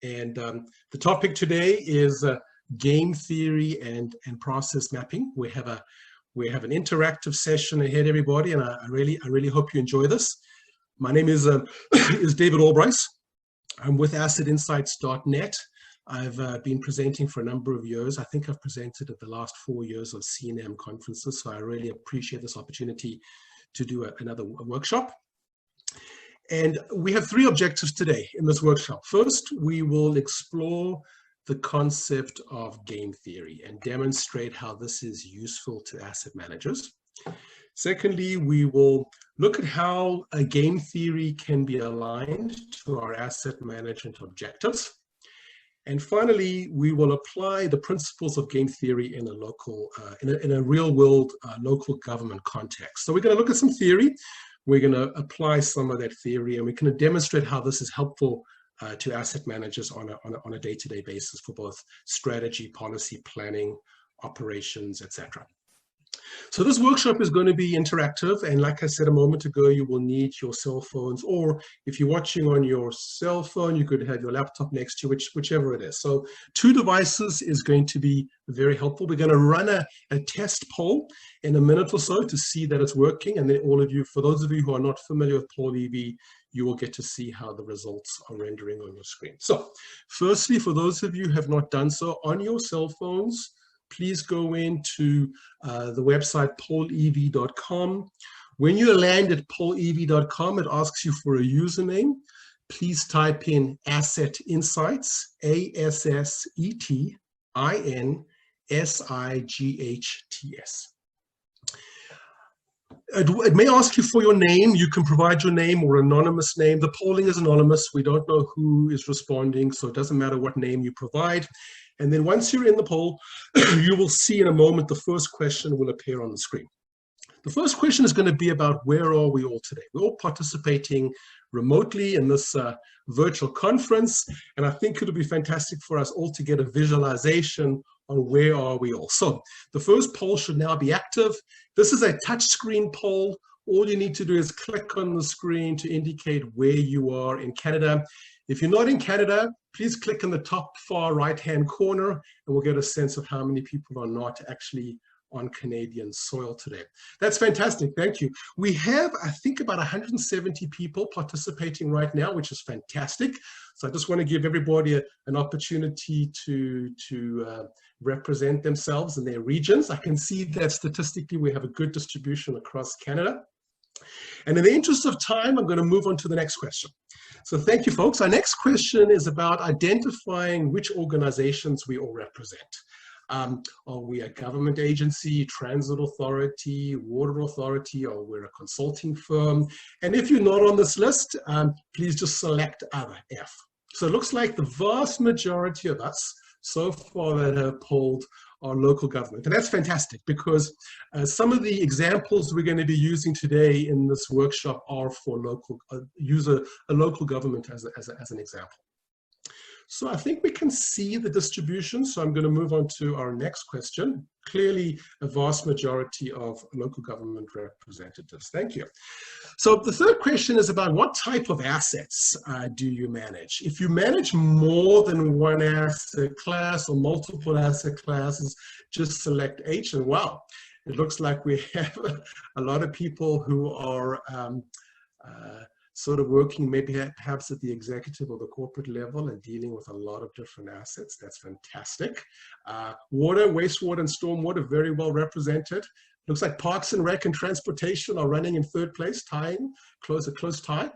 And the topic today is game theory and process mapping. We have an interactive session ahead, everybody, and I really hope you enjoy this. My name is David Albright. I'm with AssetInsights.net. I've been presenting for a number of years. I think I've presented at the last 4 years of CNAM conferences, so I really appreciate this opportunity to do another workshop. And we have 3 objectives today in this workshop. First, we will explore the concept of game theory and demonstrate how this is useful to asset managers. Secondly, we will look at how a game theory can be aligned to our asset management objectives. And finally, we will apply the principles of game theory in a local, in a real-world local government context. So we're going to look at some theory. We're going to apply some of that theory, and we're going to demonstrate how this is helpful to asset managers on a day-to-day basis for both strategy, policy, planning, operations, etc. So this workshop is going to be interactive, and like I said a moment ago, you will need your cell phones, or if you're watching on your cell phone, you could have your laptop next to you, whichever it is. So 2 devices is going to be very helpful. We're going to run a test poll in a minute or so to see that it's working, and then all of you, for those of you who are not familiar with Poll EV, you will get to see how the results are rendering on your screen. So firstly, for those of you who have not done so, on your cell phones, please go into the website pollev.com. When you land at pollev.com, it asks you for a username. Please type in Asset Insights, AssetInsights. It may ask you for your name. You can provide your name or anonymous name. The polling is anonymous. We don't know who is responding, so it doesn't matter what name you provide. And then once you're in the poll, you will see in a moment the first question will appear on the screen. The first question is going to be about where are we all today? We're all participating remotely in this virtual conference, and I think it'll be fantastic for us all to get a visualization on where are we all. So the first poll should now be active. This is a touchscreen poll. All you need to do is click on the screen to indicate where you are in Canada. If you're not in Canada, please click in the top far right-hand corner, and we'll get a sense of how many people are not actually on Canadian soil today. That's fantastic, thank you. We have, I think, about 170 people participating right now, which is fantastic. So I just want to give everybody an opportunity to represent themselves in their regions. I can see that statistically we have a good distribution across Canada. And in the interest of time, I'm going to move on to the next question. So thank you, folks. Our next question is about identifying which organizations we all represent. Are we a government agency, transit authority, water authority, or we're a consulting firm? And if you're not on this list, please just select other, F. So it looks like the vast majority of us so far that have polled our local government. And that's fantastic because some of the examples we're going to be using today in this workshop are for local, use a local government as an example. So I think we can see the distribution. So I'm going to move on to our next question. Clearly, a vast majority of local government representatives. Thank you. So the third question is about what type of assets do you manage? If you manage more than one asset class or multiple asset classes, just select H, and wow, it looks like we have a lot of people who are sort of working maybe perhaps at the executive or the corporate level and dealing with a lot of different assets. That's fantastic. Water, wastewater, and stormwater, very well represented. Looks like Parks and Rec and Transportation are running in 3rd place, tying, a close tie.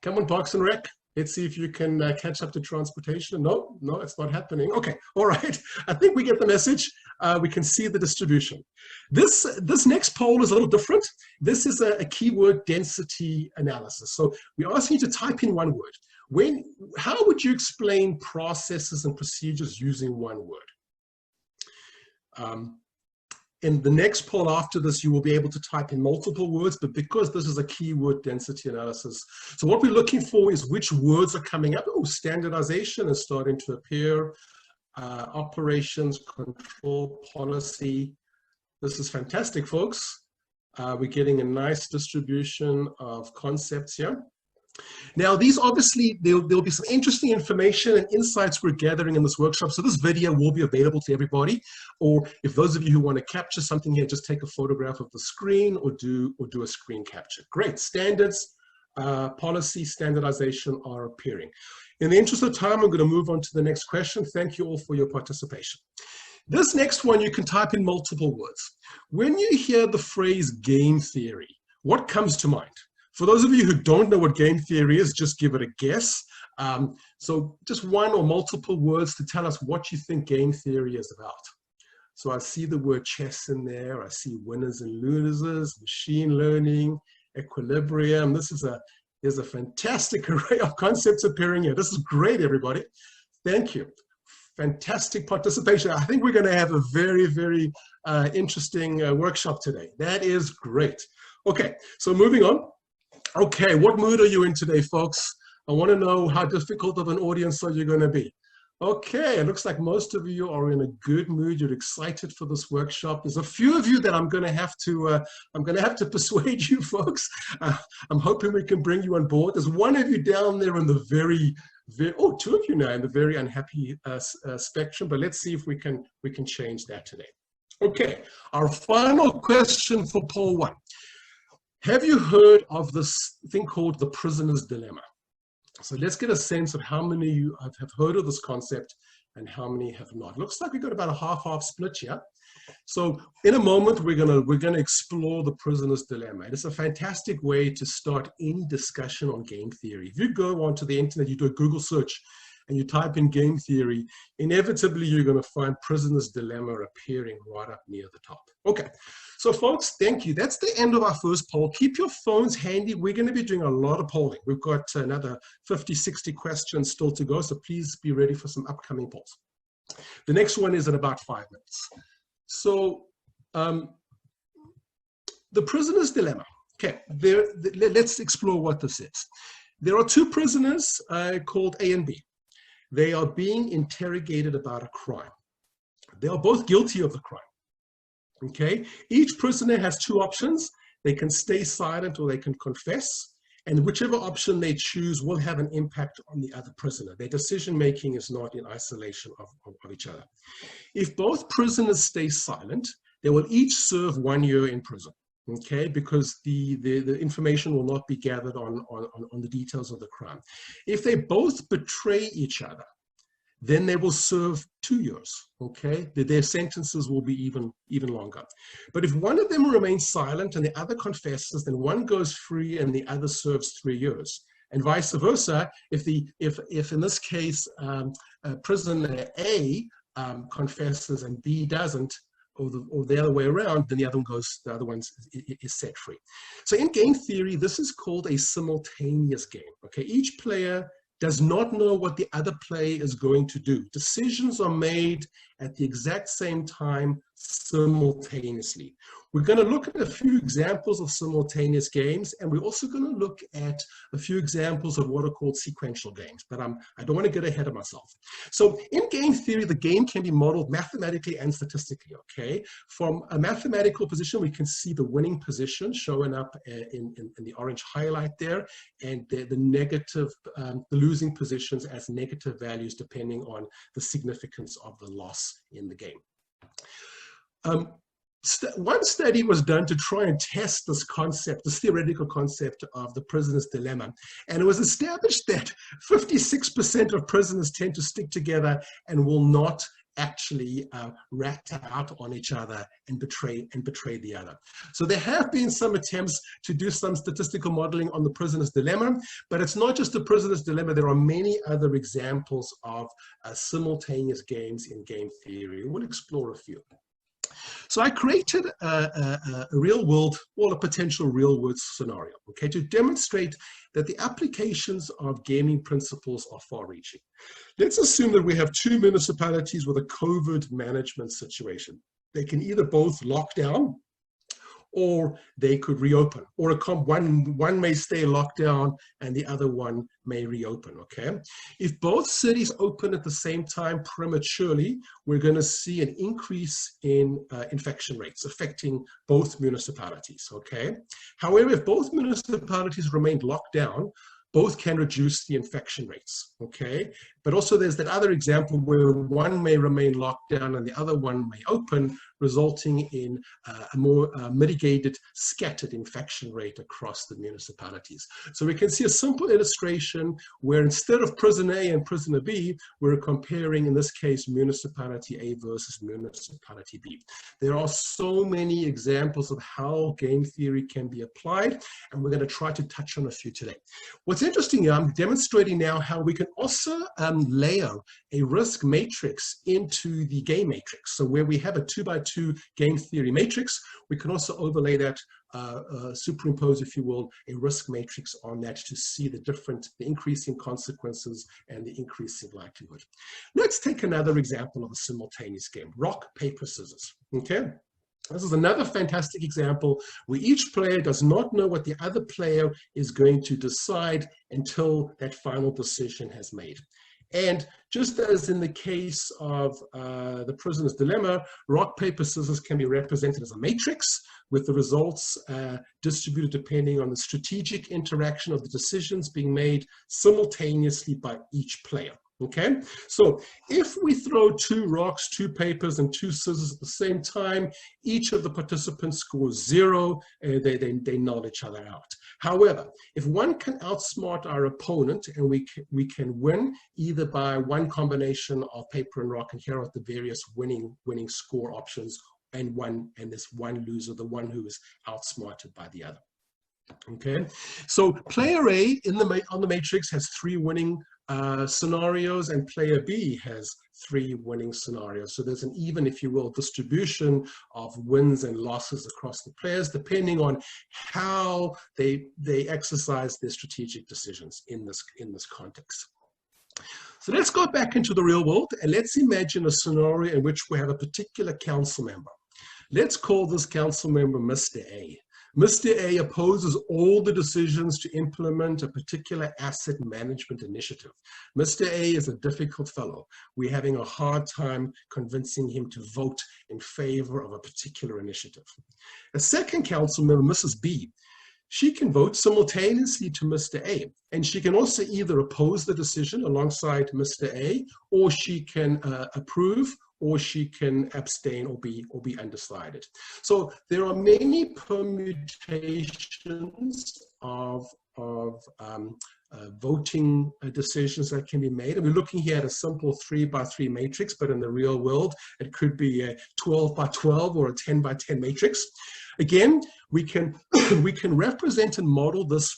Come on, Parks and Rec. Let's see if you can catch up to transportation. No, it's not happening. Okay, all right. I think we get the message. We can see the distribution. This next poll is a little different. This is a keyword density analysis. So we ask you to type in one word. How would you explain processes and procedures using one word? In the next poll after this, you will be able to type in multiple words, but because this is a keyword density analysis, so what we're looking for is which words are coming up. Oh, standardization is starting to appear. Operations, control, policy. This is fantastic, folks. We're getting a nice distribution of concepts here. Now, these obviously, there'll be some interesting information and insights we're gathering in this workshop. So this video will be available to everybody. Or if those of you who want to capture something here, just take a photograph of the screen or do a screen capture. Great. Standards, policy, standardization are appearing. In the interest of time, I'm going to move on to the next question. Thank you all for your participation. This next one, you can type in multiple words. When you hear the phrase game theory, what comes to mind? For those of you who don't know what game theory is, just give it a guess. So just one or multiple words to tell us what you think game theory is about. So I see the word chess in there. I see winners and losers, machine learning, equilibrium. There's a fantastic array of concepts appearing here. This is great, everybody. Thank you. Fantastic participation. I think we're going to have a very, very interesting workshop today. That is great. Okay, so moving on. Okay, what mood are you in today, folks? I want to know how difficult of an audience are you going to be. Okay, it looks like most of you are in a good mood. You're excited for this workshop. There's a few of you that I'm going to have to persuade you, folks. I'm hoping we can bring you on board. There's one of you down there in the two of you now in the very unhappy spectrum. But let's see if we can change that today. Okay, our final question for poll 1. Have you heard of this thing called the prisoner's dilemma? So let's get a sense of how many of you have heard of this concept and how many have not. Looks like we've got about a half-half split here. So in a moment, we're gonna explore the prisoner's dilemma. It's a fantastic way to start any discussion on game theory. If you go onto the internet, you do a Google search, and you type in game theory, inevitably you're going to find prisoner's dilemma appearing right up near the top. Okay, so folks, thank you. That's the end of our first poll. Keep your phones handy. We're going to be doing a lot of polling. We've got another 50, 60 questions still to go, so please be ready for some upcoming polls. The next one is in about 5 minutes. So the prisoner's dilemma. Okay, let's explore what this is. There are 2 prisoners called A and B. They are being interrogated about a crime. They are both guilty of the crime. Okay, each prisoner has 2 options. They can stay silent or they can confess, and whichever option they choose will have an impact on the other prisoner. Their decision making is not in isolation of each other. If both prisoners stay silent, they will each serve 1 year in prison. Okay, because the information will not be gathered on the details of the crime. If they both betray each other, then they will serve 2 years. Okay, their sentences will be even longer. But if one of them remains silent and the other confesses, then one goes free and the other serves 3 years. And vice versa, if in this case prisoner A confesses and B doesn't, or the other way around, then the other one is set free. So in game theory, this is called a simultaneous game. Okay, each player does not know what the other player is going to do. Decisions are made at the exact same time simultaneously. We're going to look at a few examples of simultaneous games, and we're also going to look at a few examples of what are called sequential games, but I don't want to get ahead of myself. So in game theory, the game can be modeled mathematically and statistically, okay? From a mathematical position, we can see the winning position showing up in the orange highlight there, and the losing positions as negative values depending on the significance of the loss in the game. One study was done to try and test this concept, this theoretical concept of the prisoner's dilemma. And it was established that 56% of prisoners tend to stick together and will not actually rat out on each other and betray the other. So there have been some attempts to do some statistical modeling on the prisoner's dilemma, but it's not just the prisoner's dilemma. There are many other examples of simultaneous games in game theory. We'll explore a few. So I created a real world, or a potential real world scenario, okay, to demonstrate that the applications of gaming principles are far reaching. Let's assume that we have 2 municipalities with a COVID management situation. They can either both lock down or they could reopen, or one may stay locked down and the other one may reopen, okay? If both cities open at the same time prematurely, we're going to see an increase in infection rates affecting both municipalities, okay? However, if both municipalities remained locked down, both can reduce the infection rates, okay? But also there's that other example where one may remain locked down and the other one may open, resulting in a more mitigated, scattered infection rate across the municipalities. So we can see a simple illustration where instead of prisoner A and prisoner B, we're comparing, in this case, municipality A versus municipality B. There are so many examples of how game theory can be applied, and we're going to try to touch on a few today. What's interesting, I'm demonstrating now how we can also layer a risk matrix into the game matrix. So where we have a 2x2 game theory matrix, we can also overlay that, superimpose, if you will, a risk matrix on that to see the increasing consequences and the increasing likelihood. Let's take another example of a simultaneous game, rock, paper, scissors, okay? This is another fantastic example where each player does not know what the other player is going to decide until that final decision has made. And just as in the case of the prisoner's dilemma, rock, paper, scissors can be represented as a matrix with the results distributed depending on the strategic interaction of the decisions being made simultaneously by each player. Okay, so if we throw 2 rocks, 2 papers, and 2 scissors at the same time, each of the participants scores 0, they null each other out. However, if one can outsmart our opponent and we can win either by one combination of paper and rock, and here are the various winning score options, and this one loser, the one who is outsmarted by the other. Okay, so player A on the matrix has 3 winning scenarios, and player B has 3 winning scenarios. So there's an even, if you will, distribution of wins and losses across the players, depending on how they exercise their strategic decisions in this context. So let's go back into the real world, and let's imagine a scenario in which we have a particular council member. Let's call this council member Mr. A. Mr. A opposes all the decisions to implement a particular asset management initiative. Mr. A is a difficult fellow. We're having a hard time convincing him to vote in favor of a particular initiative. A second council member, Mrs. B, she can vote simultaneously to Mr. A, and she can also either oppose the decision alongside Mr. A, or she can approve, or she can abstain or be undecided. So there are many permutations of voting decisions that can be made. And we're looking here at a simple 3x3 matrix, but in the real world, it could be a 12x12 or a 10x10 matrix. Again, we can represent and model this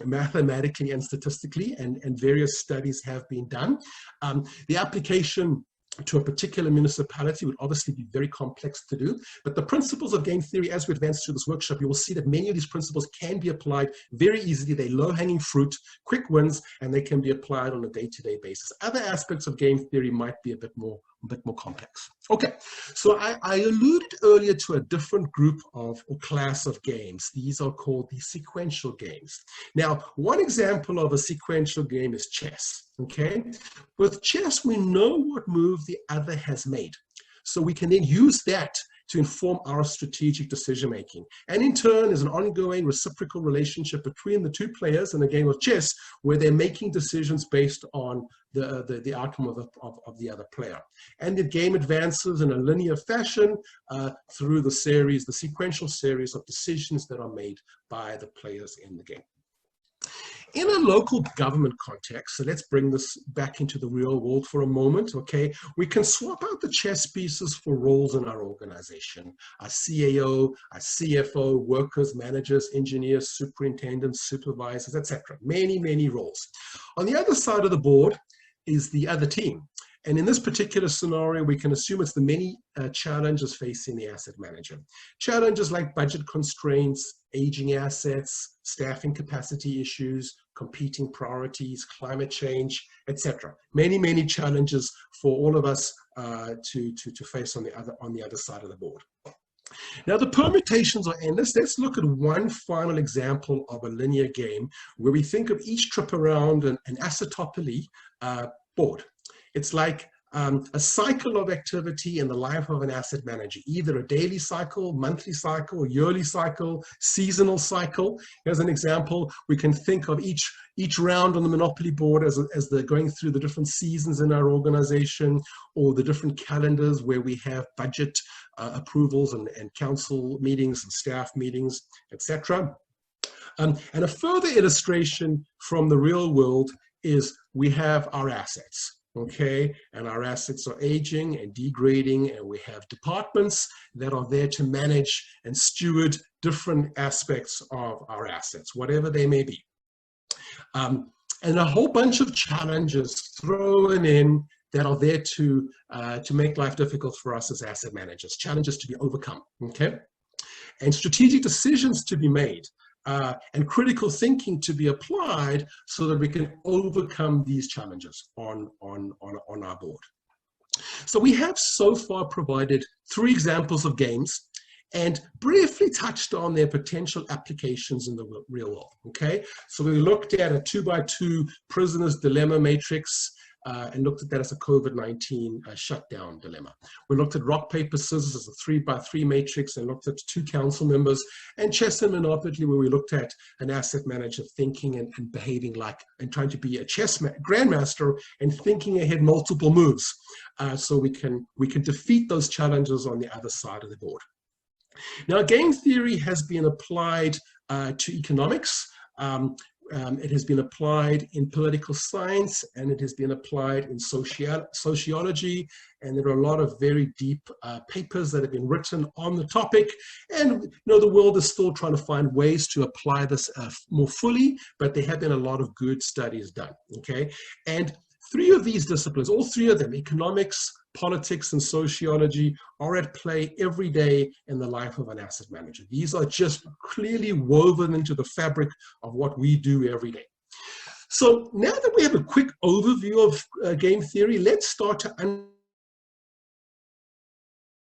mathematically and statistically, and various studies have been done. The application to a particular municipality would obviously be very complex to do, but the principles of game theory, as we advance through this workshop, you will see that many of these principles can be applied very easily. They're low-hanging fruit, quick wins, and they can be applied on a day-to-day basis. Other aspects of game theory might be a bit more complex. Okay, so I alluded earlier to a different group of or class of games. These are called the sequential games. Now, one example of a sequential game is chess. Okay, with chess, we know what move the other has made. So we can then use that to inform our strategic decision making. And in turn, there's an ongoing reciprocal relationship between the two players in a game of chess where they're making decisions based on the outcome of the other player. And the game advances in a linear fashion through the sequential series of decisions that are made by the players in the game. In a local government context, so let's bring this back into the real world for a moment, okay? We can swap out the chess pieces for roles in our organization. Our CAO, our CFO, workers, managers, engineers, superintendents, supervisors, etc. Many, many roles. On the other side of the board is the other team. And in this particular scenario, we can assume it's the many challenges facing the asset manager. Challenges like budget constraints, aging assets, staffing capacity issues, competing priorities, climate change, etc. Many, many challenges for all of us to face on the other side of the board. Now, the permutations are endless. Let's look at one final example of a linear game where we think of each trip around an acetopoly board. It's like a cycle of activity in the life of an asset manager, either a daily cycle, monthly cycle, yearly cycle, seasonal cycle. As an example, we can think of each round on the Monopoly board as they're going through the different seasons in our organization, or the different calendars where we have budget approvals and council meetings and staff meetings, etc. And a further illustration from the real world is we have our assets. Okay, and our assets are aging and degrading, and we have departments that are there to manage and steward different aspects of our assets, whatever they may be. And a whole bunch of challenges thrown in that are there to make life difficult for us as asset managers, challenges to be overcome, okay? And strategic decisions to be made. And critical thinking to be applied so that we can overcome these challenges on our board. So we have so far provided 3 examples of games and briefly touched on their potential applications in the real world, okay? So we looked at a 2x2 prisoner's dilemma matrix, and looked at that as a COVID-19 shutdown dilemma. We looked at rock, paper, scissors as a 3x3 matrix, and looked at 2 council members, and chess and monopoly, where we looked at an asset manager thinking and behaving like, and trying to be a chess grandmaster and thinking ahead multiple moves, so we can defeat those challenges on the other side of the board. Now, game theory has been applied to economics. It has been applied in political science, and it has been applied in sociology, and there are a lot of very deep papers that have been written on the topic. And the world is still trying to find ways to apply this more fully, but there have been a lot of good studies done, okay? And 3 of these disciplines, all 3 of them, economics, politics, and sociology, are at play every day in the life of an asset manager. These are just clearly woven into the fabric of what we do every day. So now that we have a quick overview of game theory, let's start to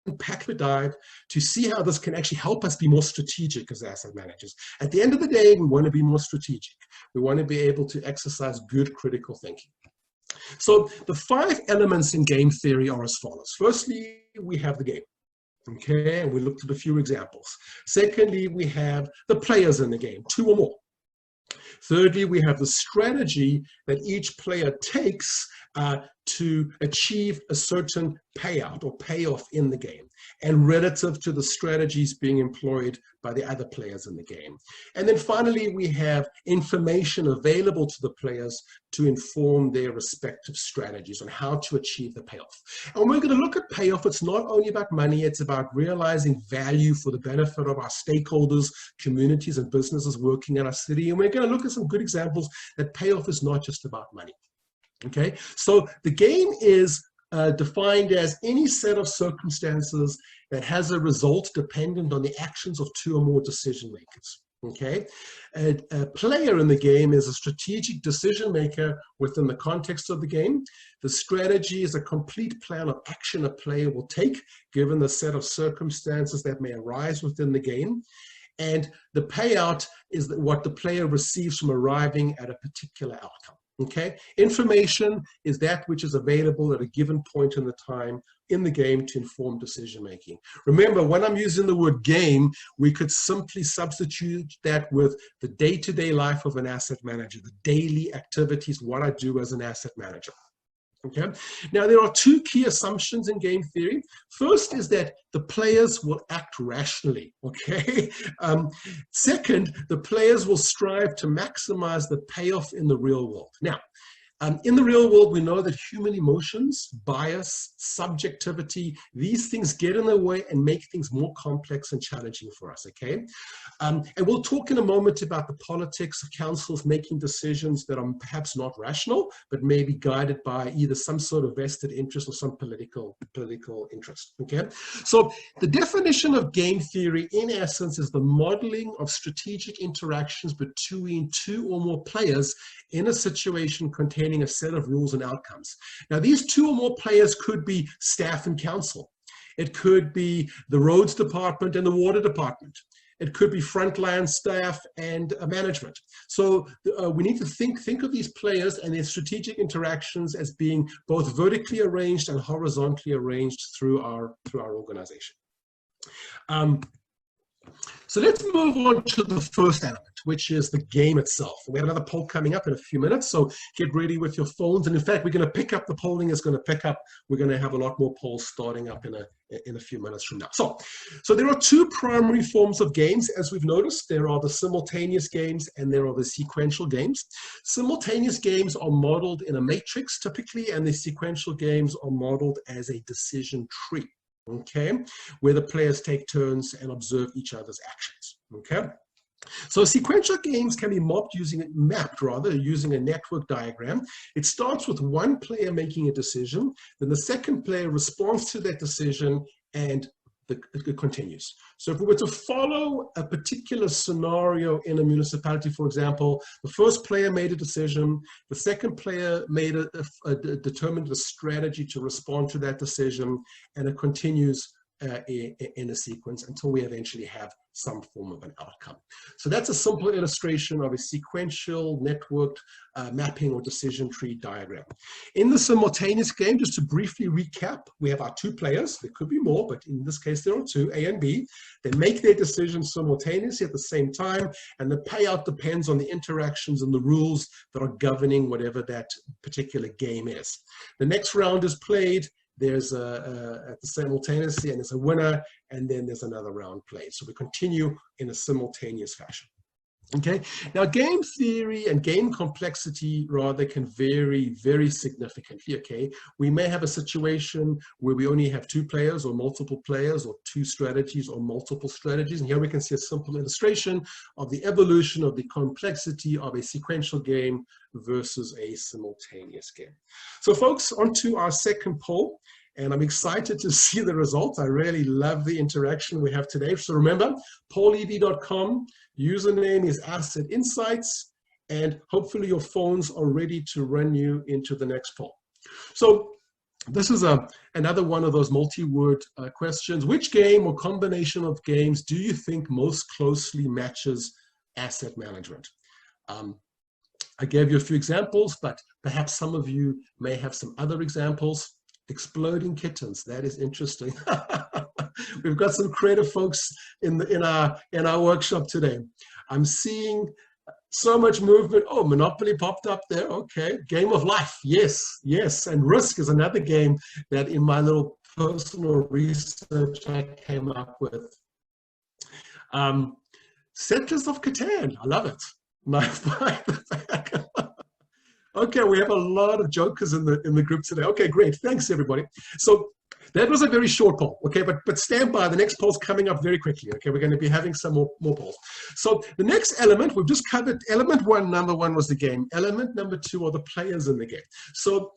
unpack the dive to see how this can actually help us be more strategic as asset managers. At the end of the day, we want to be more strategic. We want to be able to exercise good critical thinking. So the 5 elements in game theory are as follows. Firstly, we have the game, okay, and we looked at a few examples. Secondly, we have the players in the game, 2 or more. Thirdly, we have the strategy that each player takes to achieve a certain payout or payoff in the game, and relative to the strategies being employed by the other players in the game. And then finally, we have information available to the players to inform their respective strategies on how to achieve the payoff. And when we're going to look at payoff, it's not only about money, it's about realizing value for the benefit of our stakeholders, communities, and businesses working in our city. And we're going to look at some good examples that payoff is not just about money. Okay, so the game is defined as any set of circumstances that has a result dependent on the actions of 2 or more decision makers. Okay, a player in the game is a strategic decision maker within the context of the game. The strategy is a complete plan of action a player will take given the set of circumstances that may arise within the game. And the payout is what the player receives from arriving at a particular outcome. Okay, information is that which is available at a given point in the time in the game to inform decision making. Remember, when I'm using the word game, we could simply substitute that with the day-to-day life of an asset manager, the daily activities, what I do as an asset manager. Okay, now there are 2 key assumptions in game theory. First is that the players will act rationally, okay? Second, the players will strive to maximize the payoff in the real world. Now, in the real world, we know that human emotions, bias, subjectivity, these things get in the way and make things more complex and challenging for us, okay? And we'll talk in a moment about the politics of councils making decisions that are perhaps not rational, but may be guided by either some sort of vested interest or some political interest, okay? So the definition of game theory, in essence, is the modeling of strategic interactions between 2 or more players in a situation containing a set of rules and outcomes. Now, these 2 or more players could be staff and council. It could be the roads department and the water department. It could be frontline staff and management. So we need to think of these players and their strategic interactions as being both vertically arranged and horizontally arranged through our organization. So let's move on to the first element, which is the game itself. We have another poll coming up in a few minutes, so get ready with your phones. And in fact, we're going to pick up, the polling is going to pick up. We're going to have a lot more polls starting up in a few minutes from now. So there are two primary forms of games, as we've noticed. There are the simultaneous games and there are the sequential games. Simultaneous games are modeled in a matrix typically, and the sequential games are modeled as a decision tree. Okay, where the players take turns and observe each other's actions. Okay, so sequential games can be mapped using a network diagram. It starts with one player making a decision, then the second player responds to that decision, and it continues. So if we were to follow a particular scenario in a municipality, for example, the first player made a decision, the second player made determined a strategy to respond to that decision, and it continues in a sequence until we eventually have some form of an outcome. So that's a simple illustration of a sequential networked mapping or decision tree diagram. In the simultaneous game, just to briefly recap, we have our two players. There could be more, but in this case, there are two, A and B. They make their decisions simultaneously at the same time, and the payout depends on the interactions and the rules that are governing whatever that particular game is. The next round is played. There's simultaneously, and there's a winner, and then there's another round played. So we continue in a simultaneous fashion. Okay, now game theory and game complexity rather can vary very significantly. Okay, we may have a situation where we only have two players or multiple players or two strategies or multiple strategies, and here we can see a simple illustration of the evolution of the complexity of a sequential game versus a simultaneous game. So folks, on to our second poll. And I'm excited to see the results. I really love the interaction we have today. So remember, pollev.com, username is Asset Insights, and hopefully your phones are ready to run you into the next poll. So this is another one of those multi-word questions. Which game or combination of games do you think most closely matches asset management? I gave you a few examples, but perhaps some of you may have some other examples. Exploding kittens, that is interesting. We've got some creative folks in our workshop today. I'm seeing so much movement. Oh, Monopoly popped up there. Okay, Game of Life, yes, and Risk is another game that in my little personal research I came up with. Settlers of Catan, I love it. Okay, we have a lot of jokers in the group today. Okay, great. Thanks, everybody. So that was a very short poll, okay? But stand by. The next poll's coming up very quickly, okay? We're going to be having some more polls. So the next element, we've just covered element one. Number one was the game. Element number two are the players in the game. So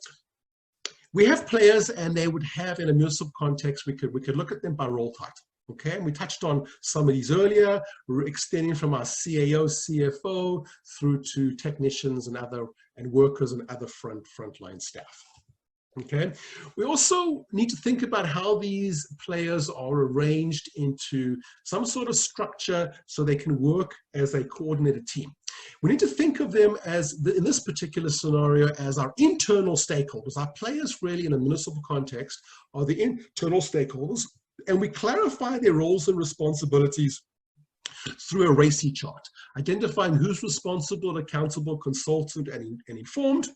we have players, and they would have, in a municipal context, we could look at them by role title. Okay, and we touched on some of these earlier, extending from our CAO, CFO, through to technicians and workers and other frontline staff. Okay, we also need to think about how these players are arranged into some sort of structure so they can work as a coordinated team. We need to think of them as, in this particular scenario, as our internal stakeholders. Our players really in a municipal context are the internal stakeholders, and we clarify their roles and responsibilities through a RACI chart, identifying who's responsible, accountable, consultant, and informed.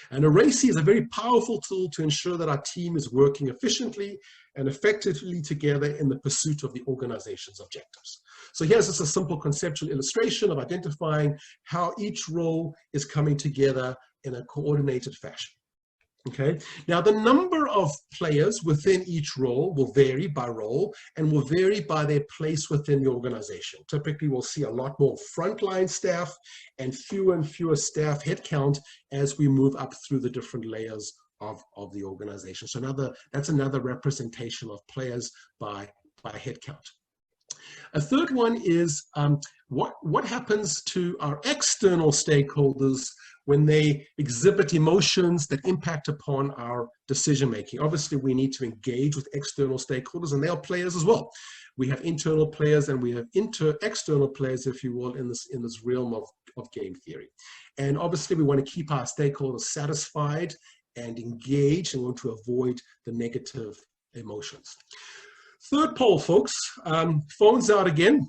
And a RACI is a very powerful tool to ensure that our team is working efficiently and effectively together in the pursuit of the organization's objectives. So here's just a simple conceptual illustration of identifying how each role is coming together in a coordinated fashion. Okay, now the number of players within each role will vary by role and will vary by their place within the organization. Typically, we'll see a lot more frontline staff and fewer staff headcount as we move up through the different layers of the organization. So that's another representation of players by headcount. A third one is what happens to our external stakeholders when they exhibit emotions that impact upon our decision making. Obviously, we need to engage with external stakeholders, and they are players as well. We have internal players and we have external players, if you will, in this realm of game theory. And obviously, we want to keep our stakeholders satisfied and engaged, and want to avoid the negative emotions. Third poll, folks. Phones out again.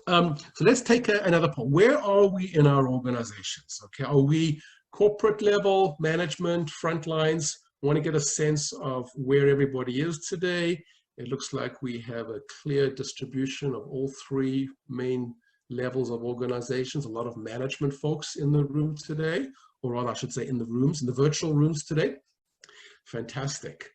So let's take another poll. Where are we in our organizations? Okay, are we corporate level, management, front lines? I want to get a sense of where everybody is today. It looks like we have a clear distribution of all three main levels of organizations. A lot of management folks in the room today, or rather I should say in the virtual rooms today. Fantastic.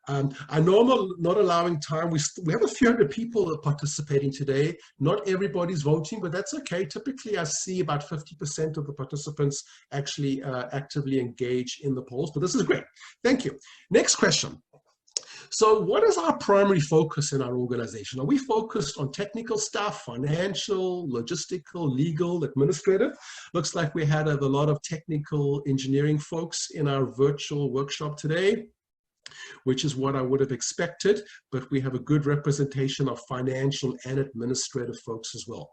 I know I'm not allowing time. We have a few hundred people participating today. Not everybody's voting, but that's okay. Typically, I see about 50% of the participants actually actively engage in the polls, but this is great. Thank you. Next question. So what is our primary focus in our organization? Are we focused on technical stuff, financial, logistical, legal, administrative? Looks like we had a lot of technical engineering folks in our virtual workshop today, which is what I would have expected, but we have a good representation of financial and administrative folks as well.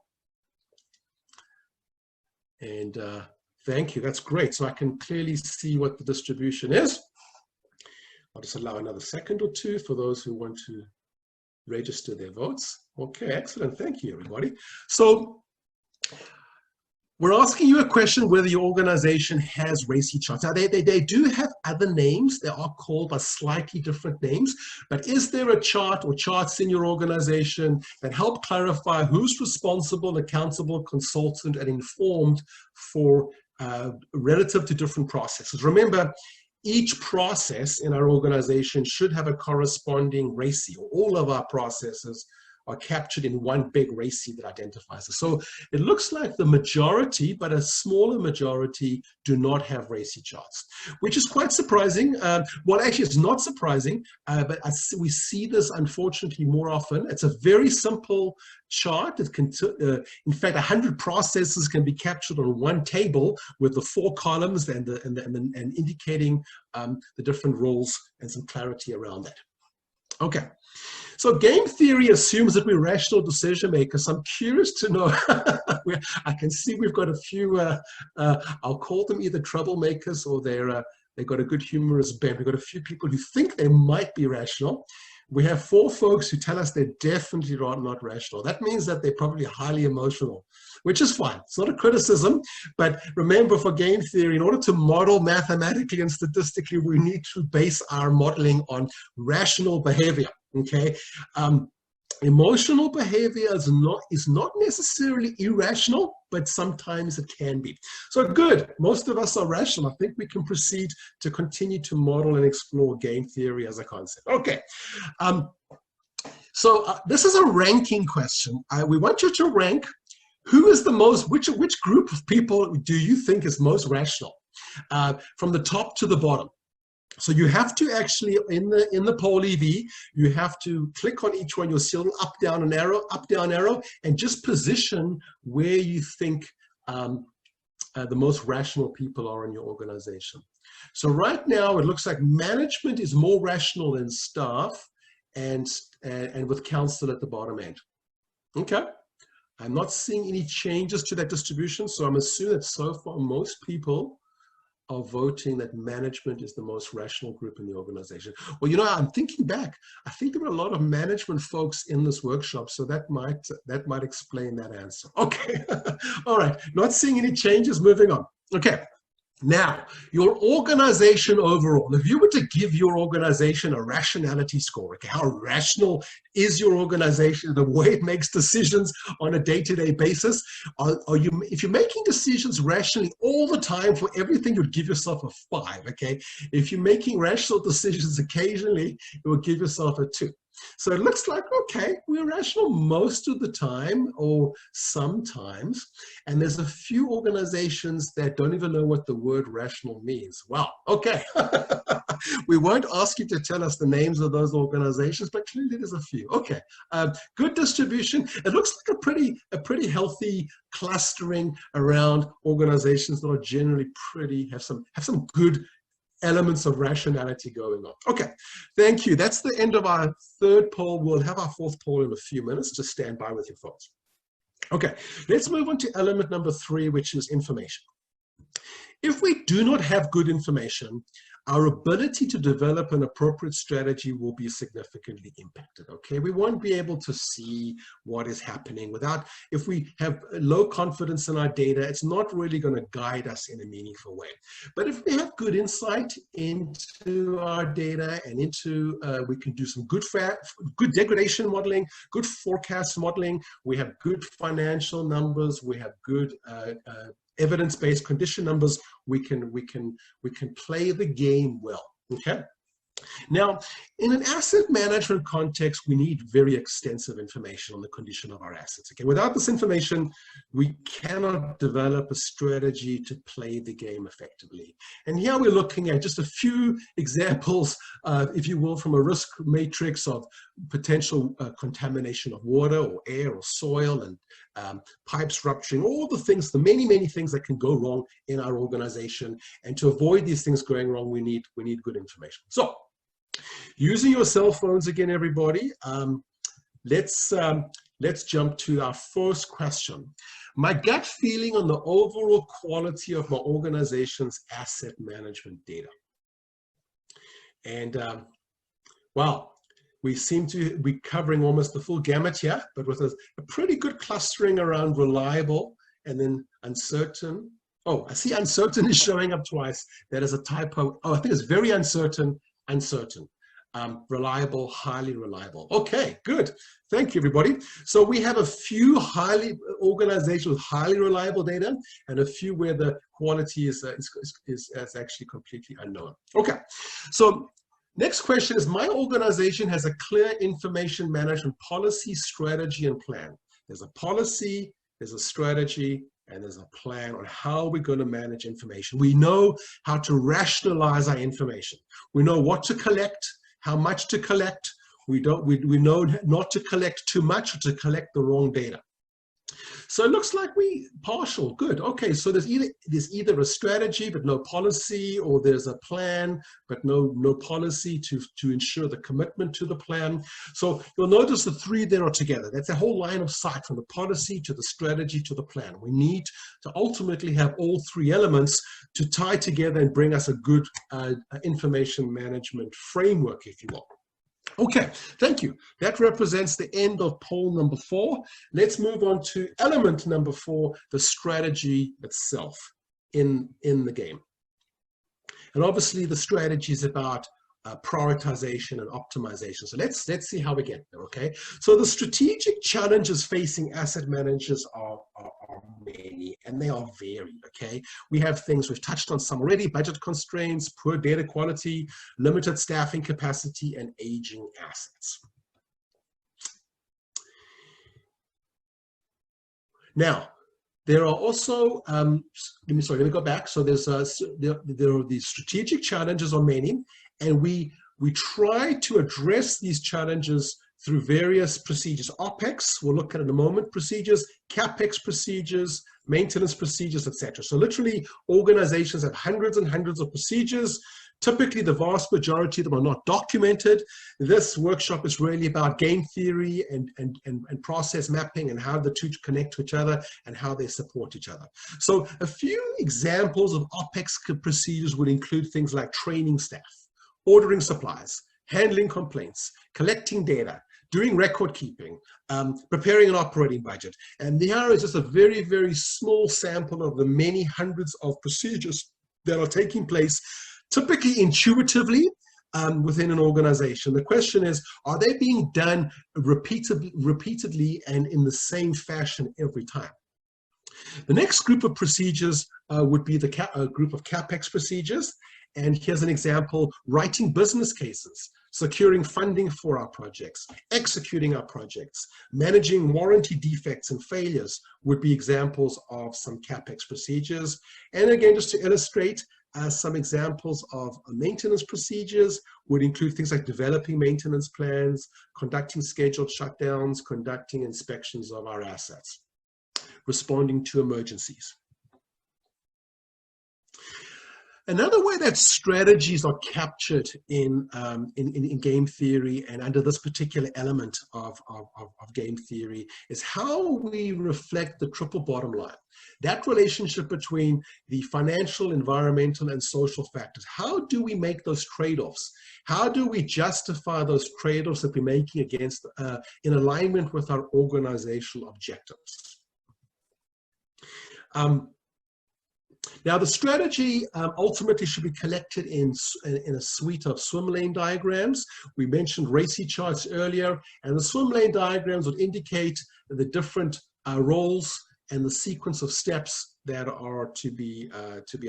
And thank you, that's great. So I can clearly see what the distribution is. I'll just allow another second or two for those who want to register their votes. Okay, excellent, thank you everybody. So we're asking you a question whether your organization has RACI charts. Now, they do have other names. They are called by slightly different names. But is there a chart or charts in your organization that help clarify who's responsible, accountable, consultant, and informed for relative to different processes? Remember, each process in our organization should have a corresponding RACI. All of our processes are captured in one big RACI that identifies us. So it looks like the majority, but a smaller majority, do not have RACI charts, which is quite surprising. Well, actually, it's not surprising, but we see this unfortunately more often. It's a very simple chart that can, in fact, 100 processes can be captured on one table with the 4 columns and indicating the different roles and some clarity around that. Okay. So game theory assumes that we're rational decision makers. I'm curious to know, I can see we've got a few, I'll call them either troublemakers or they've got a good humorous bent. We've got a few people who think they might be rational. We have 4 folks who tell us they're definitely not rational. That means that they're probably highly emotional, which is fine. It's not a criticism, but remember, for game theory, in order to model mathematically and statistically, we need to base our modeling on rational behavior, okay? Emotional behavior is not necessarily irrational, but sometimes it can be. So good, most of us are rational. I think we can proceed to continue to model and explore game theory as a concept. Okay, this is a ranking question. We want you to rank who is the most, which group of people do you think is most rational, from the top to the bottom. So you have to actually, in the poll EV, you have to click on each one. You'll see a little up, down arrow, and just position where you think the most rational people are in your organization. So right now, it looks like management is more rational than staff, and with council at the bottom end. Okay. I'm not seeing any changes to that distribution, so I'm assuming that so far most people are voting that management is the most rational group in the organization. Well, you know, I'm thinking back. I think there were a lot of management folks in this workshop, so that might explain that answer. Okay, all right. Not seeing any changes. Moving on. Okay. Now, your organization overall, if you were to give your organization a rationality score, okay, how rational is your organization, the way it makes decisions on a day-to-day basis? If you're making decisions rationally all the time for everything, you'd give yourself a 5, okay? If you're making rational decisions occasionally, you would give yourself a 2. So it looks like, okay, we're rational most of the time or sometimes. And there's a few organizations that don't even know what the word rational means. Wow, okay. We won't ask you to tell us the names of those organizations, but clearly there's a few. Okay, good distribution. It looks like a pretty healthy clustering around organizations that are generally have some good elements of rationality going on. Okay, thank you. That's the end of our third poll. We'll have our fourth poll in a few minutes. Just stand by with your phones. Okay, let's move on to element number 3, which is information. If we do not have good information, our ability to develop an appropriate strategy will be significantly impacted, okay? We won't be able to see what is happening if we have low confidence in our data, it's not really going to guide us in a meaningful way. But if we have good insight into our data and we can do some good degradation modeling, good forecast modeling, we have good financial numbers, we have good evidence-based condition numbers, we can play the game well, okay? Now, in an asset management context, we need very extensive information on the condition of our assets, okay? Without this information, we cannot develop a strategy to play the game effectively. And here we're looking at just a few examples, if you will, from a risk matrix of potential contamination of water or air or soil and pipes rupturing, all the things, the many, many things that can go wrong in our organization. And to avoid these things going wrong, we need good information. So, using your cell phones again, everybody, let's jump to our first question. My gut feeling on the overall quality of my organization's asset management data. And wow, we seem to be covering almost the full gamut here, but with a pretty good clustering around reliable and then uncertain. Oh, I see uncertain is showing up twice. That is a typo. Oh, I think it's very uncertain. Reliable, highly reliable. Okay, good. Thank you, everybody. So we have a few organizations with highly reliable data and a few where the quality is actually completely unknown. Okay, so next question is, my organization has a clear information management policy, strategy, and plan. There's a policy, there's a strategy, and there's a plan on how we're going to manage information. We know how to rationalize our information. We know what to collect, how much to collect. We know not to collect too much or to collect the wrong data. So it looks like partial, good. Okay, so there's either a strategy but no policy, or there's a plan but no policy to ensure the commitment to the plan. So you'll notice the three there are together. That's a whole line of sight from the policy to the strategy to the plan. We need to ultimately have all three elements to tie together and bring us a good information management framework, if you will. Okay, thank you. That represents the end of poll number 4. Let's move on to element number 4, the strategy itself in the game. And obviously the strategy is about prioritization and optimization. So let's see how we get there, okay? So the strategic challenges facing asset managers are many, and they are varied, okay? We have things, we've touched on some already: budget constraints, poor data quality, limited staffing capacity, and aging assets. Now, there are also, let me go back. So there are these strategic challenges are many, and we try to address these challenges through various procedures. OPEX, we'll look at in a moment, procedures, CAPEX procedures, maintenance procedures, etc. So literally, organizations have hundreds and hundreds of procedures. Typically, the vast majority of them are not documented. This workshop is really about game theory and process mapping and how the two connect to each other and how they support each other. So a few examples of OPEX procedures would include things like training staff, ordering supplies, handling complaints, collecting data, doing record keeping, preparing an operating budget. And here is just a very, very small sample of the many hundreds of procedures that are taking place, typically intuitively within an organization. The question is, are they being done repeatedly and in the same fashion every time? The next group of procedures would be the group of CAPEX procedures. And here's an example: writing business cases. securing funding for our projects, executing our projects, managing warranty defects and failures would be examples of some CapEx procedures. And again, just to illustrate, some examples of maintenance procedures would include things like developing maintenance plans, conducting scheduled shutdowns, conducting inspections of our assets, responding to emergencies. Another way that strategies are captured in game theory and under this particular element of game theory is how we reflect the triple bottom line. That relationship between the financial, environmental, and social factors. How do we make those trade-offs? How do we justify those trade-offs that we're making against, in alignment with our organizational objectives? Now, the strategy ultimately should be collected in a suite of swim lane diagrams. We mentioned RACI charts earlier, and the swim lane diagrams would indicate the different roles and the sequence of steps that are to be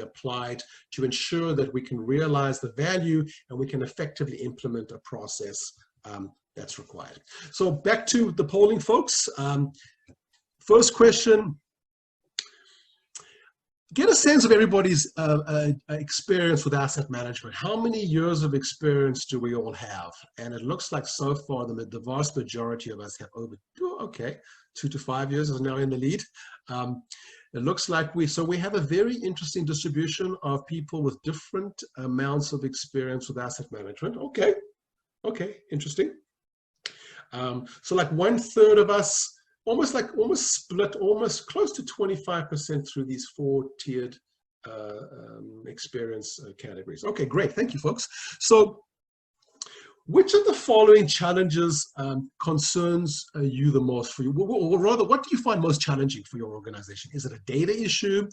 applied to ensure that we can realize the value and we can effectively implement a process that's required. So back to the polling, folks. First question. Get a sense of everybody's experience with asset management. How many years of experience do we all have? And it looks like so far the vast majority of us have over 2 to 5 years is now in the lead. It looks like we have a very interesting distribution of people with different amounts of experience with asset management. Okay, interesting. So like 1/3 of us, almost split, almost close to 25% through these 4 tiered experience categories. Okay, great, thank you, folks. So which of the following challenges concerns you the most for you? Or rather, what do you find most challenging for your organization? Is it a data issue?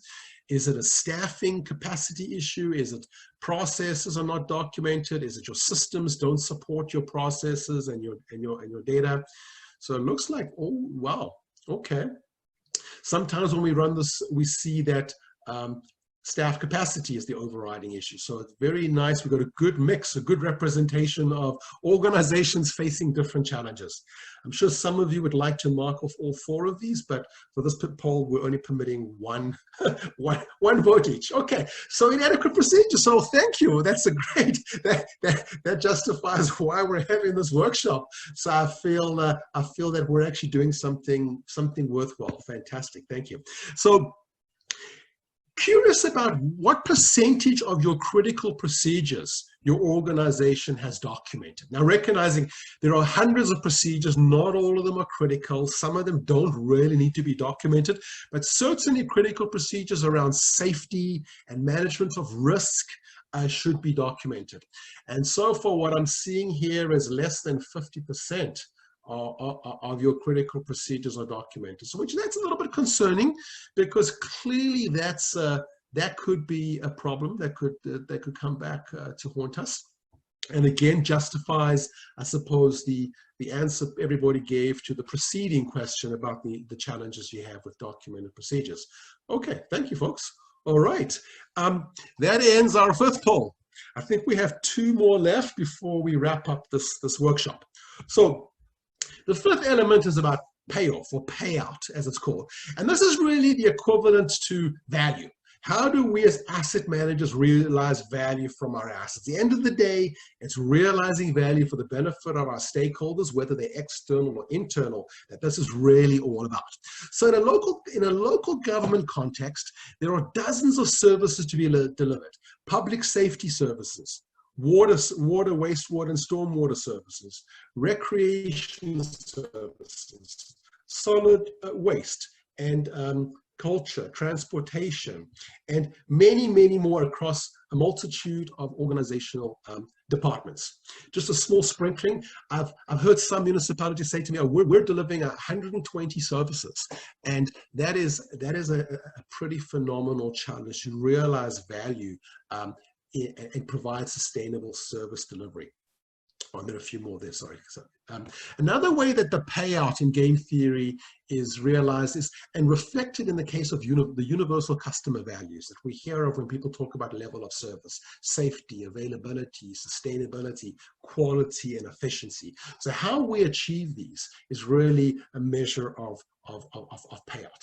Is it a staffing capacity issue? Is it processes are not documented? Is it your systems don't support your processes and your data? So it looks like, oh, wow, okay. Sometimes when we run this, we see that staff capacity is the overriding issue. So it's very nice. We've got a good mix, a good representation of organizations facing different challenges. I'm sure some of you would like to mark off all 4 of these, but for this poll, we're only permitting one vote each. Okay, so inadequate procedure. So thank you. That's a great, that justifies why we're having this workshop. So I feel that we're actually doing something worthwhile. Fantastic. Thank you. So, curious about what percentage of your critical procedures your organization has documented. Now, recognizing there are hundreds of procedures, not all of them are critical. Some of them don't really need to be documented, but certainly critical procedures around safety and management of risk should be documented. And so far, what I'm seeing here is less than 50% of your critical procedures are documented. So that's a little bit concerning, because clearly that could be a problem that could come back to haunt us. And again, justifies, I suppose, the answer everybody gave to the preceding question about the challenges you have with documented procedures. Okay, thank you, folks. All right, that ends our 5th poll. I think we have 2 more left before we wrap up this workshop. So the 5th element is about payoff, or payout as it's called. And this is really the equivalent to value. How do we as asset managers realize value from our assets? At the end of the day, it's realizing value for the benefit of our stakeholders, whether they're external or internal, that this is really all about. So in a local government context, there are dozens of services to be delivered. Public safety services, water, wastewater, and stormwater services, recreation services, solid waste, and culture, transportation, and many, many more across a multitude of organizational departments. Just a small sprinkling. I've heard some municipalities say to me, oh, we're delivering 120 services. And that is a pretty phenomenal challenge to realize value and provide sustainable service delivery. Oh, there are a few more there, sorry. Another way that the payout in game theory is realized is, and reflected in the case of the universal customer values that we hear of when people talk about level of service: safety, availability, sustainability, quality, and efficiency. So how we achieve these is really a measure of payout.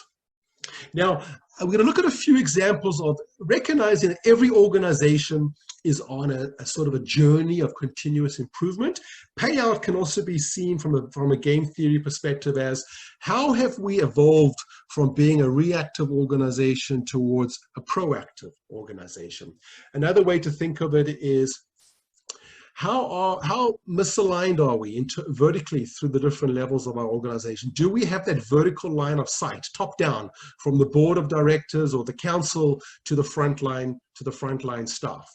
Now, we're going to look at a few examples of recognizing that every organization is on a sort of a journey of continuous improvement. Payout can also be seen from a game theory perspective as how have we evolved from being a reactive organization towards a proactive organization. Another way to think of it is how misaligned are we vertically through the different levels of our organization? Do we have that vertical line of sight, top down, from the board of directors or the council to the frontline staff?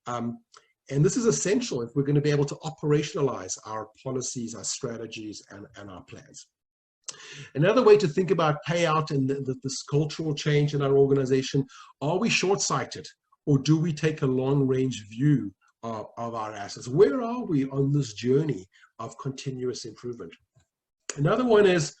And this is essential if we're going to be able to operationalize our policies, our strategies, and our plans. Another way to think about payout and this cultural change in our organization: are we short-sighted, or do we take a long-range view of our assets? Where are we on this journey of continuous improvement? Another one is,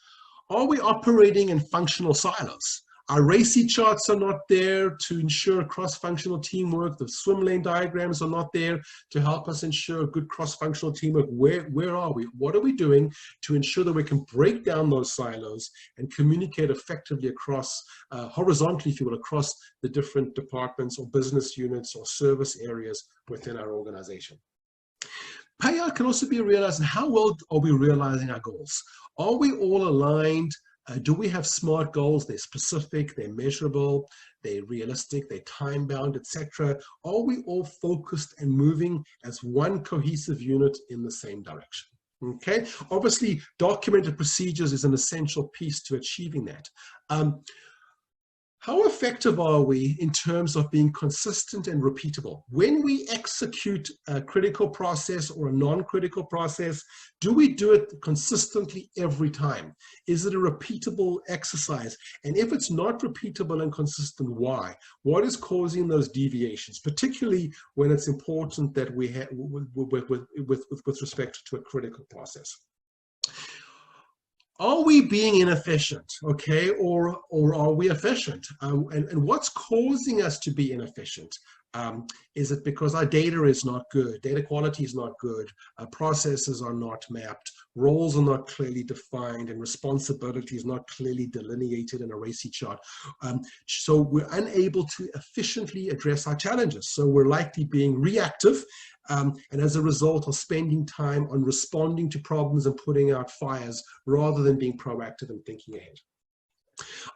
are we operating in functional silos? Our RACI charts are not there to ensure cross-functional teamwork. The swim lane diagrams are not there to help us ensure good cross-functional teamwork. Where are we? What are we doing to ensure that we can break down those silos and communicate effectively across, horizontally, if you will, across the different departments or business units or service areas within our organization? Payout can also be realized in how well are we realizing our goals. Are we all aligned? Do we have SMART goals? They're specific, they're measurable, they're realistic, they're time-bound, etc. Are we all focused and moving as one cohesive unit in the same direction? Okay, obviously documented procedures is an essential piece to achieving that. How effective are we in terms of being consistent and repeatable? When we execute a critical process or a non-critical process, do we do it consistently every time? Is it a repeatable exercise? And if it's not repeatable and consistent, why? What is causing those deviations, particularly when it's important that we have with respect to a critical process? Are we being inefficient, okay, or are we efficient? And what's causing us to be inefficient? Is it because our data is not good, data quality is not good, processes are not mapped, roles are not clearly defined, and responsibility is not clearly delineated in a RACI chart? So we're unable to efficiently address our challenges. So we're likely being reactive, and as a result of spending time on responding to problems and putting out fires rather than being proactive and thinking ahead.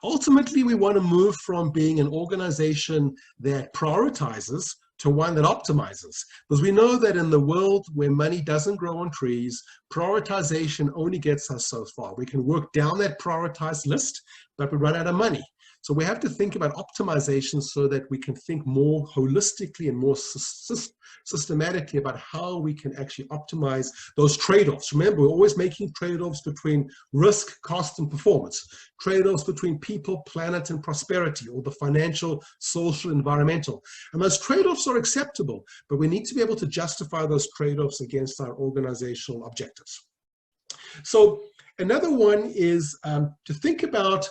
Ultimately, we want to move from being an organization that prioritizes to one that optimizes, because we know that in the world where money doesn't grow on trees, prioritization only gets us so far. We can work down that prioritized list, but we run out of money. So we have to think about optimization so that we can think more holistically and more systematically about how we can actually optimize those trade-offs. Remember, we're always making trade-offs between risk, cost, and performance, trade-offs between people, planet, and prosperity, or the financial, social, environmental. And those trade-offs are acceptable, but we need to be able to justify those trade-offs against our organizational objectives. So another one is to think about,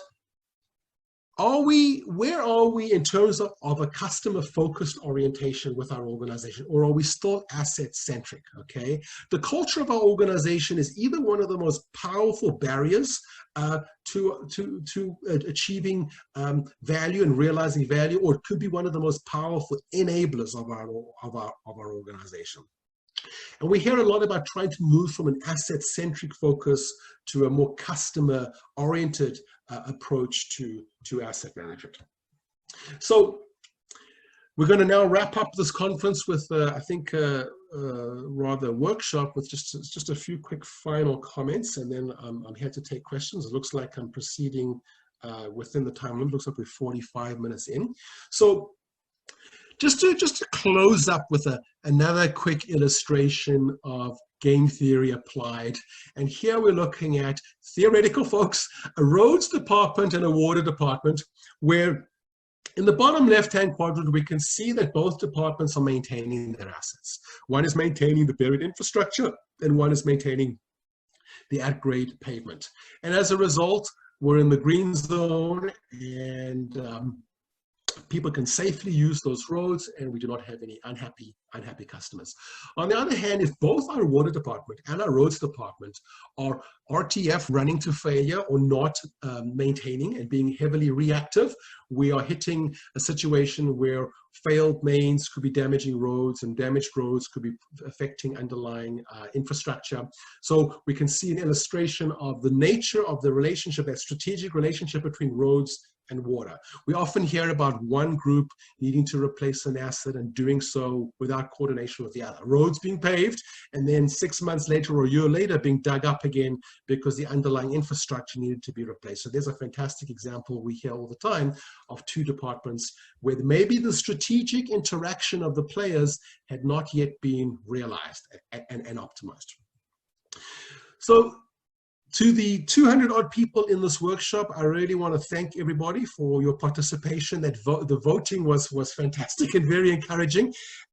where are we in terms of a customer-focused orientation with our organization, or are we still asset-centric, okay? The culture of our organization is either one of the most powerful barriers to achieving value and realizing value, or it could be one of the most powerful enablers of our organization. And we hear a lot about trying to move from an asset-centric focus to a more customer-oriented approach to asset management. So we're going to now wrap up this conference with, I think, rather a workshop with just a few quick final comments, and then I'm here to take questions. It looks like I'm proceeding within the time limit. Looks like we're 45 minutes in. So just to close up with another quick illustration of game theory applied. And here we're looking at theoretical folks, a roads department and a water department, where in the bottom left-hand quadrant, we can see that both departments are maintaining their assets. One is maintaining the buried infrastructure, and one is maintaining the at-grade pavement. And as a result, we're in the green zone, and people can safely use those roads, and we do not have any unhappy customers. On the other hand, if both our water department and our roads department are RTF, running to failure, or not maintaining and being heavily reactive, we are hitting a situation where failed mains could be damaging roads, and damaged roads could be affecting underlying infrastructure. So we can see an illustration of the nature of the relationship, that strategic relationship between roads and water. We often hear about one group needing to replace an asset and doing so without coordination with the other. Roads being paved, and then 6 months later or a year later being dug up again because the underlying infrastructure needed to be replaced. So there's a fantastic example we hear all the time of two departments where maybe the strategic interaction of the players had not yet been realized and optimized. So to the 200 odd people in this workshop, I really want to thank everybody for your participation. The voting was fantastic and very encouraging.